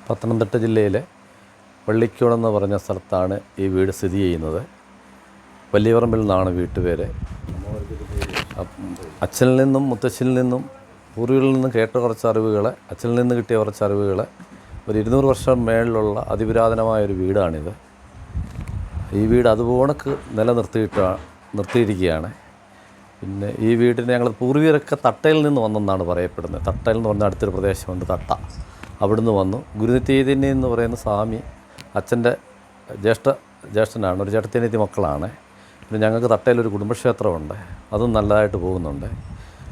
പത്തനംതിട്ട ജില്ലയിലെ വള്ളിക്കോടെന്ന് പറഞ്ഞ സ്ഥലത്താണ് ഈ വീട് സ്ഥിതി ചെയ്യുന്നത്. വലിയപറമ്പിൽ നിന്നാണ് വീട്ടുപേര്. അച്ഛനിൽ നിന്നും മുത്തശ്ശനിൽ നിന്നും പൂർവികളിൽ നിന്നും കേട്ട കുറച്ച് അറിവുകൾ, അച്ഛനിൽ നിന്ന് കിട്ടിയ കുറച്ച് അറിവുകൾ, ഒരു 200 വർഷം മേളിലുള്ള അതിപുരാതനമായൊരു വീടാണിത്. ഈ വീട് അതുപോലെ നിർത്തിയിരിക്കുകയാണ്. പിന്നെ ഈ വീടിന് ഞങ്ങൾ പൂർവികരൊക്കെ തട്ടയിൽ നിന്ന് വന്നെന്നാണ് പറയപ്പെടുന്നത്. തട്ടയിൽ എന്ന് പറഞ്ഞാൽ അടുത്തൊരു പ്രദേശമുണ്ട്, തട്ട. അവിടുന്ന് വന്നു. ഗുരുനിത്യതിനി എന്ന് പറയുന്ന സ്വാമി അച്ഛൻ്റെ ജ്യേഷ്ഠനാണ്, ഒരു ചേട്ടത്തിയനിയത്തി മക്കളാണ്. പിന്നെ ഞങ്ങൾക്ക് തട്ടയിലൊരു കുടുംബക്ഷേത്രമുണ്ട്, അതും നല്ലതായിട്ട് പോകുന്നുണ്ട്.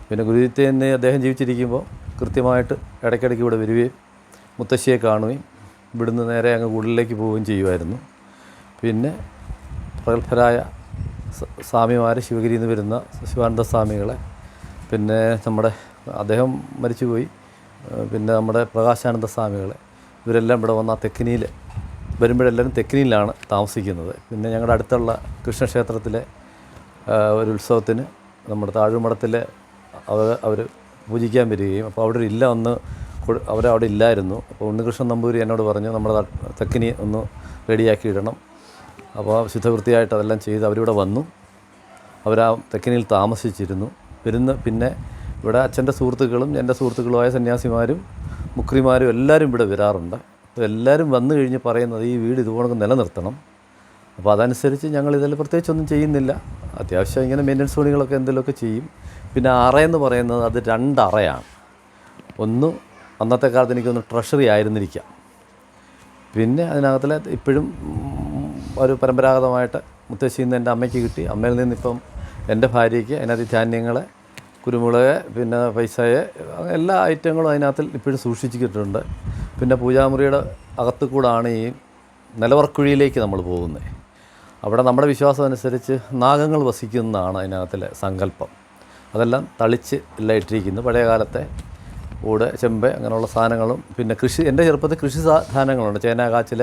പിന്നെ ഗുരുനിത്യതിനി അദ്ദേഹം ജീവിച്ചിരിക്കുമ്പോൾ കൃത്യമായിട്ട് ഇടയ്ക്കിടയ്ക്ക് ഇവിടെ വരികയും മുത്തശ്ശിയെ കാണുകയും ഇവിടുന്ന് നേരെ അങ്ങ് കൂടുതലേക്ക് പോവുകയും ചെയ്യുമായിരുന്നു. പിന്നെ പ്രഗത്ഭരായ സ്വാമിമാർ, ശിവഗിരിയിൽ നിന്ന് വരുന്ന ശിവാനന്ദ സ്വാമികളെ, പിന്നെ അദ്ദേഹം മരിച്ചുപോയി, പിന്നെ നമ്മുടെ പ്രകാശാനന്ദ സ്വാമികളെ, ഇവരെല്ലാം ഇവിടെ വന്ന തെക്കിനിയിൽ വരുമ്പോഴെല്ലാവരും തെക്കിനിയിലാണ് താമസിക്കുന്നത്. പിന്നെ ഞങ്ങളുടെ അടുത്തുള്ള കൃഷ്ണക്ഷേത്രത്തിലെ ഒരു ഉത്സവത്തിന് നമ്മുടെ താഴെമഠത്തിലെ അവർ പൂജിക്കാൻ വരികയും, അപ്പോൾ അവിടെ ഇല്ല അവരവിടെ ഇല്ലായിരുന്നു. അപ്പോൾ ഉണ്ണികൃഷ്ണൻ നമ്പൂരി എന്നോട് പറഞ്ഞു നമ്മുടെ തെക്കിനി ഒന്ന് റെഡിയാക്കി ഇടണം. അപ്പോൾ ശുദ്ധവൃത്തിയായിട്ട് അതെല്ലാം ചെയ്ത് അവരിവിടെ വന്നു. അവരാ തെക്കിനിയിൽ താമസിച്ചിരുന്നു. പിന്നെ ഇവിടെ അച്ഛൻ്റെ സുഹൃത്തുക്കളും എൻ്റെ സുഹൃത്തുക്കളുമായ സന്യാസിമാരും മുക്രിമാരും എല്ലാവരും ഇവിടെ വരാറുണ്ട്. അപ്പോൾ എല്ലാവരും വന്നു കഴിഞ്ഞ് പറയുന്നത് ഈ വീട് ഇതുപോലെ നിലനിർത്തണം. അപ്പോൾ അതനുസരിച്ച് ഞങ്ങളിതിൽ പ്രത്യേകിച്ചൊന്നും ചെയ്യുന്നില്ല. അത്യാവശ്യം ഇങ്ങനെ മെയിൻ്റനൻസ് പണികളൊക്കെ എന്തെങ്കിലുമൊക്കെ ചെയ്യും. പിന്നെ അറയെന്ന് പറയുന്നത് അത് 2 അറയാണ്. ഒന്ന് അന്നത്തെ കാലത്ത് എനിക്കൊന്ന് ട്രഷറി ആയിരുന്നിരിക്കാം. പിന്നെ അതിനകത്തിൽ ഇപ്പോഴും ഒരു പരമ്പരാഗതമായിട്ട് മുത്തശ്ശിയിൽ നിന്ന് എൻ്റെ അമ്മയ്ക്ക് കിട്ടി. അമ്മയിൽ നിന്നിപ്പം എൻ്റെ ഭാര്യയ്ക്ക് അതിനകത്ത് ധാന്യങ്ങൾ, കുരുമുളക്, പിന്നെ പൈസയെ, എല്ലാ ഐറ്റങ്ങളും അതിനകത്ത് ഇപ്പോഴും സൂക്ഷിച്ചിട്ടുണ്ട്. പിന്നെ പൂജാമുറിയുടെ അകത്തു കൂടാണ് ഈ നിലവർക്കുഴിയിലേക്ക് നമ്മൾ പോകുന്നത്. അവിടെ നമ്മുടെ വിശ്വാസം അനുസരിച്ച് നാഗങ്ങൾ വസിക്കുന്നതാണ് അതിനകത്തിലെ സങ്കല്പം. അതെല്ലാം തളിച്ച് എല്ലാം ഇട്ടിരിക്കുന്നു. പഴയ കാലത്തെ ഓട്, ചെമ്പ് അങ്ങനെയുള്ള സാധനങ്ങളും, പിന്നെ എൻ്റെ ചെറുപ്പത്തിൽ കൃഷി സാധനങ്ങളുണ്ട്, ചേന, കാച്ചിൽ,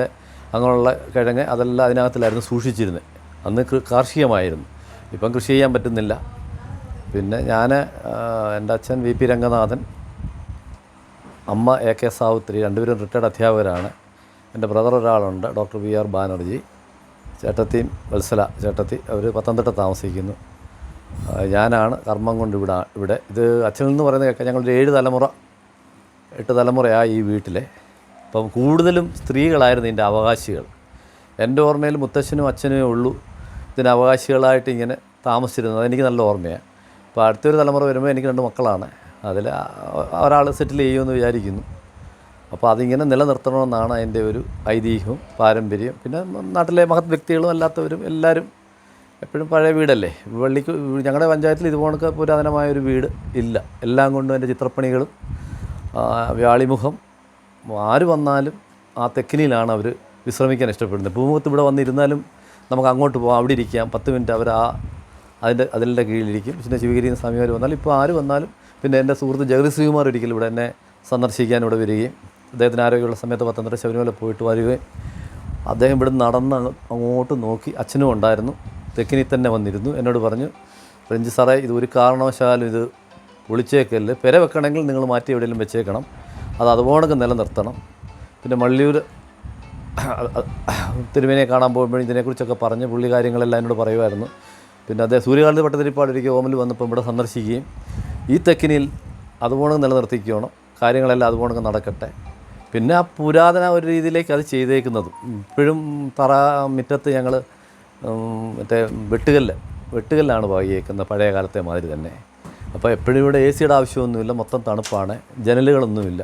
അങ്ങനെയുള്ള കിഴങ്ങ്, അതെല്ലാം അതിനകത്തിലായിരുന്നു സൂക്ഷിച്ചിരുന്നത്. അന്ന് കാർഷികമായിരുന്നു. ഇപ്പം കൃഷി ചെയ്യാൻ പറ്റുന്നില്ല. പിന്നെ എൻ്റെ അച്ഛൻ VP രംഗനാഥൻ, അമ്മ AK സാവുത്രി, രണ്ടുപേരും റിട്ടയർഡ് അധ്യാപകരാണ്. എൻ്റെ ബ്രദർ ഒരാളുണ്ട്, ഡോക്ടർ VR ബാനർജി. ചേട്ടത്തിയും വത്സല ചേട്ടത്തി, അവർ പത്തനംതിട്ട താമസിക്കുന്നു. ഞാനാണ് കർമ്മം കൊണ്ട് ഇവിടെ ഇത് അച്ഛനിൽ നിന്ന് പറയുന്നത് കേൾക്കാം. ഞങ്ങളൊരു 8 തലമുറയായി ഈ വീട്ടിലെ. അപ്പം കൂടുതലും സ്ത്രീകളായിരുന്നു ഇതിൻ്റെ അവകാശികൾ. എൻ്റെ ഓർമ്മയിൽ മുത്തശ്ശനും അച്ഛനുമേ ഉള്ളൂ ഇതിന് അവകാശികളായിട്ട് ഇങ്ങനെ താമസിച്ചിരുന്നത്. അതെനിക്ക് നല്ല ഓർമ്മയാണ്. അപ്പോൾ അടുത്തൊരു തലമുറ വരുമ്പോൾ എനിക്ക് 2 മക്കളാണ്. അതിൽ ഒരാൾ സെറ്റിൽ ചെയ്യുമെന്ന് വിചാരിക്കുന്നു. അപ്പോൾ അതിങ്ങനെ നിലനിർത്തണമെന്നാണ് അതിൻ്റെ ഒരു ഐതിഹ്യവും പാരമ്പര്യം. പിന്നെ നാട്ടിലെ മഹത് വ്യക്തികളും അല്ലാത്തവരും എല്ലാവരും എപ്പോഴും പഴയ വീടല്ലേ. ഞങ്ങളുടെ പഞ്ചായത്തിൽ ഇതുപോലൊക്കെ പുരാതനമായൊരു വീട് ഇല്ല. എല്ലാം കൊണ്ടും എൻ്റെ ചിത്രപ്പണികളും വ്യാളിമുഖം, ആര് വന്നാലും ആ തെക്കിനിയിലാണ് അവർ വിശ്രമിക്കാൻ ഇഷ്ടപ്പെടുന്നത്. പൂമുഖത്ത് ഇവിടെ വന്നിരുന്നാലും നമുക്ക് അങ്ങോട്ട് പോകാം, അവിടെ ഇരിക്കാം, 10 മിനിറ്റ് അവർ അതിൻ്റെ കീഴിലിരിക്കും. പിന്നെ ശിവഗിരി സ്വാമിമാർ വന്നാലും ഇപ്പോൾ ആര് വന്നാലും. പിന്നെ എൻ്റെ സുഹൃത്ത് ജഗതി ശ്രീകുമാർ ഒരിക്കലും ഇവിടെ എന്നെ സന്ദർശിക്കാൻ ഇവിടെ വരികയും, അദ്ദേഹത്തിന് ആരോഗ്യമുള്ള സമയത്ത് പത്തനംതിട്ട ശബരിമല പോയിട്ട് വരികയും, അദ്ദേഹം ഇവിടെ നടന്ന് അങ്ങോട്ട് നോക്കി, അച്ഛനും ഉണ്ടായിരുന്നു, തെക്കിനി തന്നെ വന്നിരുന്നു. എന്നോട് പറഞ്ഞു, ഫ്രഞ്ച് സാറേ, ഇത് ഒരു കാരണവശാലും ഇത് പൊളിച്ചേക്കല്ല്, പെര വെക്കണമെങ്കിൽ നിങ്ങൾ മാറ്റി എവിടെയെങ്കിലും വെച്ചേക്കണം, അത് അതുപോലൊക്കെ നിലനിർത്തണം. പിന്നെ മള്ളിയൂർ തിരുമേനിയെ കാണാൻ പോകുമ്പോഴും ഇതിനെക്കുറിച്ചൊക്കെ പറഞ്ഞ് പുള്ളി കാര്യങ്ങളെല്ലാം എന്നോട് പറയുമായിരുന്നു. പിന്നെ അദ്ദേഹം സൂര്യകാന്തി ഭട്ടതിരിപ്പാട് ഒരിക്കൽ ഓമൽ വന്നപ്പോൾ ഇവിടെ സന്ദർശിക്കുകയും ഈ തെക്കിനിയിൽ അതുപോലെ നിലനിർത്തിക്കണം, കാര്യങ്ങളെല്ലാം അതുപോലെ നടക്കട്ടെ. പിന്നെ ആ പുരാതന ഒരു രീതിയിലേക്ക് അത് ചെയ്തേക്കുന്നതും ഇപ്പോഴും മുറ്റത്ത് ഞങ്ങൾ മറ്റേ വെട്ടുകല്ലാണ് പാകിയേക്കുന്നത്, പഴയ കാലത്തെ മാതിരി തന്നെ. അപ്പോൾ എപ്പോഴും ഇവിടെ AC ആവശ്യമൊന്നുമില്ല, മൊത്തം തണുപ്പാണ്, ജനലുകളൊന്നുമില്ല,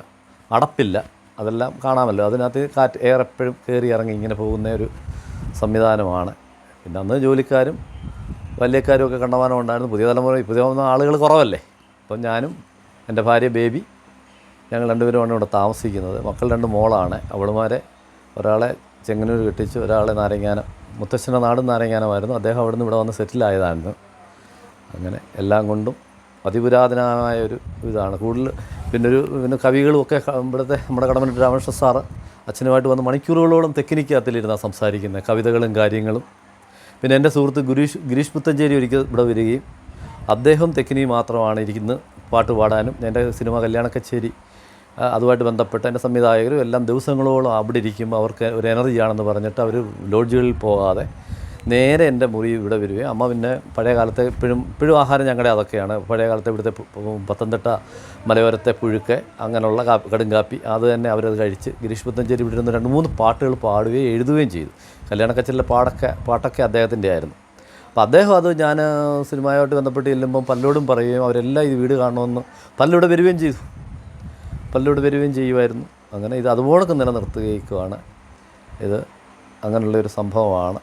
അടപ്പില്ല, അതെല്ലാം കാണാമല്ലോ. അതിനകത്ത് എയർ എപ്പോഴും കയറി ഇറങ്ങി ഇങ്ങനെ പോകുന്ന ഒരു സംവിധാനമാണ്. പിന്നെ അന്ന് ജോലിക്കാരും വലിയക്കാരും ഒക്കെ കണ്ടമാനം ഉണ്ടായിരുന്നു. പുതിയ വന്ന ആളുകൾ കുറവല്ലേ. അപ്പം ഞാനും എൻ്റെ ഭാര്യ ബേബി, ഞങ്ങൾ 2 പേരുമാണ് ഇവിടെ താമസിക്കുന്നത്. മക്കൾ 2 മോളാണ്. അവളുമാരെ ഒരാളെ ചെങ്ങന്നൂർ കെട്ടിച്ചു, ഒരാളെ നാരങ്ങാനം, മുത്തശ്ശൻ്റെ നാടും നാരങ്ങാനമായിരുന്നു. അദ്ദേഹം അവിടെ നിന്ന് ഇവിടെ വന്ന് സെറ്റിലായതായിരുന്നു. അങ്ങനെ എല്ലാം കൊണ്ടും അതിപുരാതനമായ ഒരു ഇതാണ് കൂടുതൽ. പിന്നെ കവികളുമൊക്കെ ഇവിടുത്തെ നമ്മുടെ കടമനിട്ട രാമകൃഷ്ണ സാറ് അച്ഛനുമായിട്ട് വന്ന് മണിക്കൂറുകളോളം തെക്കിനിക്കകത്തിലിരുന്നാണ് സംസാരിക്കുന്നത്, കവിതകളും കാര്യങ്ങളും. പിന്നെ എൻ്റെ സുഹൃത്ത് ഗിരീഷ് പുത്തഞ്ചേരി ഒരിക്കൽ ഇവിടെ വരികയും അദ്ദേഹം തെക്കിനി മാത്രമാണ് ഇരിക്കുന്നത് പാട്ട് പാടാനും. എൻ്റെ സിനിമ കല്യാണ കച്ചേരി അതുമായിട്ട് ബന്ധപ്പെട്ട് എൻ്റെ സംവിധായകരും എല്ലാം ദിവസങ്ങളോളം അവിടെ ഇരിക്കുമ്പോൾ അവർക്ക് ഒരു എനർജിയാണെന്ന് പറഞ്ഞിട്ട് അവർ ലോഡ്ജുകളിൽ പോകാതെ നേരെ എൻ്റെ മുറി ഇവിടെ വരികയും അമ്മ പിന്നെ പഴയ കാലത്തെ ഇപ്പോഴും ആഹാരം ഞങ്ങളുടെ അതൊക്കെയാണ്. പഴയ കാലത്തെ ഇവിടുത്തെ പത്തനംതിട്ട മലയോരത്തെ പുഴുക്ക് അങ്ങനെയുള്ള കടും കാപ്പി അത് തന്നെ അവരത് കഴിച്ച് ഗിരീഷ് പുത്തഞ്ചേരി ഇവിടെ ഇരുന്ന് 2-3 പാട്ടുകൾ പാടുകയും എഴുതുകയും ചെയ്തു. കല്യാണക്കച്ചലിലെ പാട്ടൊക്കെ അദ്ദേഹത്തിൻ്റെ ആയിരുന്നു. അപ്പോൾ അദ്ദേഹം അത് ഞാൻ സിനിമയുമായിട്ട് ബന്ധപ്പെട്ട് ചെല്ലുമ്പം പലരോടും പറയുകയും അവരെല്ലാം ഈ വീട് കാണണമെന്ന് പലരുടെ വരികയും ചെയ്തു. പലരോട് വരികയും ചെയ്യുമായിരുന്നു. അങ്ങനെ ഇത് അതുപോലൊക്കെ നിലനിർത്തുകയാണ് ഇത്. അങ്ങനെയുള്ളൊരു സംഭവമാണ്.